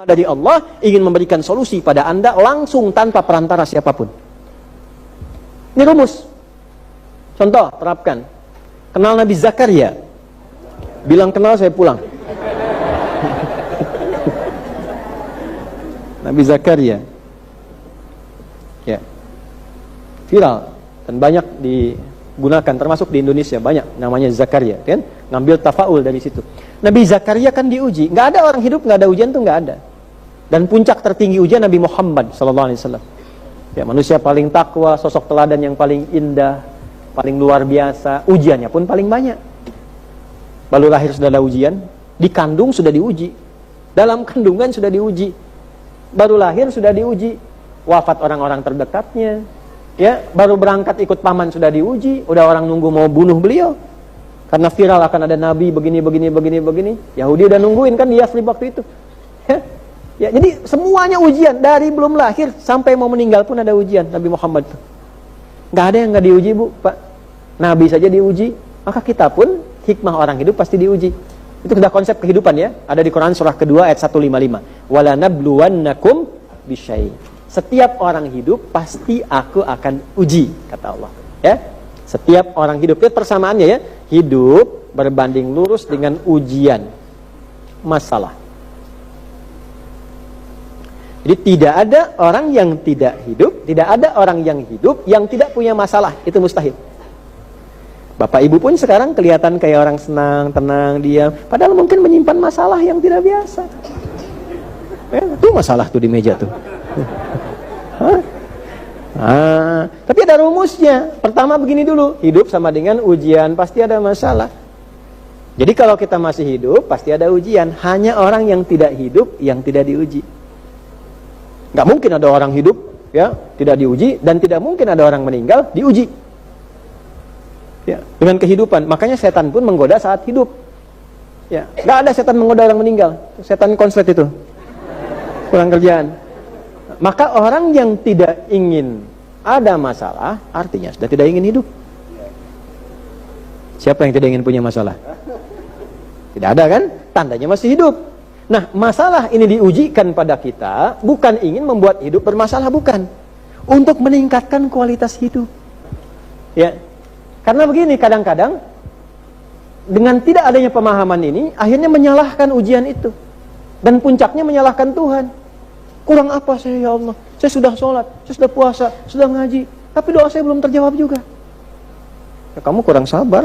dari Allah ingin memberikan solusi pada Anda langsung tanpa perantara siapapun. Ini rumus. Contoh, terapkan. Kenal Nabi Zakaria. Bilang kenal, saya pulang. Nabi Zakaria. Ya. Viral dan banyak digunakan, termasuk di Indonesia banyak namanya Zakaria, kan? Ngambil tafaul dari situ. Nabi Zakaria kan diuji. Nggak ada orang hidup nggak ada ujian, tuh nggak ada. Dan puncak tertinggi ujian Nabi Muhammad SAW. Ya, manusia paling takwa, sosok teladan yang paling indah, paling luar biasa. Ujiannya pun paling banyak. Baru lahir sudah ada ujian, dikandung sudah diuji, dalam kandungan sudah diuji, baru lahir sudah diuji, wafat orang-orang terdekatnya, ya, baru berangkat ikut paman sudah diuji, udah orang nunggu mau bunuh beliau. Karena viral akan ada nabi begini. Yahudi udah nungguin kan di Yathrib waktu itu. Ya, jadi semuanya ujian dari belum lahir sampai mau meninggal pun ada ujian Nabi Muhammad. Nggak ada yang nggak diuji, Bu, Pak. Nabi saja diuji, maka kita pun hikmah orang hidup pasti diuji. Itu sudah konsep kehidupan ya. Ada di Quran surah kedua ayat 155. Wala nabluwannakum bisyai'. Setiap orang hidup pasti aku akan uji, kata Allah. Ya. Setiap orang hidup, itu persamaannya ya. Hidup berbanding lurus dengan ujian, masalah. Jadi tidak ada orang yang tidak hidup, tidak ada orang yang hidup yang tidak punya masalah. Itu mustahil. Bapak ibu pun sekarang kelihatan kayak orang senang, tenang, diam. Padahal mungkin menyimpan masalah yang tidak biasa. Tuh masalah tuh di meja tuh. Tapi ada rumusnya. Pertama begini dulu, hidup sama dengan ujian, pasti ada masalah. Jadi kalau kita masih hidup, pasti ada ujian. Hanya orang yang tidak hidup yang tidak diuji. Gak mungkin ada orang hidup ya tidak diuji, dan tidak mungkin ada orang meninggal diuji. Ya, dengan kehidupan. Makanya setan pun menggoda saat hidup. Ya, gak ada setan menggoda orang meninggal. Setan konslet itu. Kurang kerjaan. Maka orang yang tidak ingin ada masalah, artinya sudah tidak ingin hidup. Siapa yang tidak ingin punya masalah? Tidak ada kan? Tandanya masih hidup. Nah, masalah ini diujikan pada kita bukan ingin membuat hidup bermasalah, bukan. Untuk meningkatkan kualitas hidup. Ya. Karena begini, kadang-kadang dengan tidak adanya pemahaman ini, akhirnya menyalahkan ujian itu. Dan puncaknya menyalahkan Tuhan. Kurang apa saya, ya Allah? Saya sudah sholat, saya sudah puasa, sudah ngaji, tapi doa saya belum terjawab juga. Ya, kamu kurang sabar.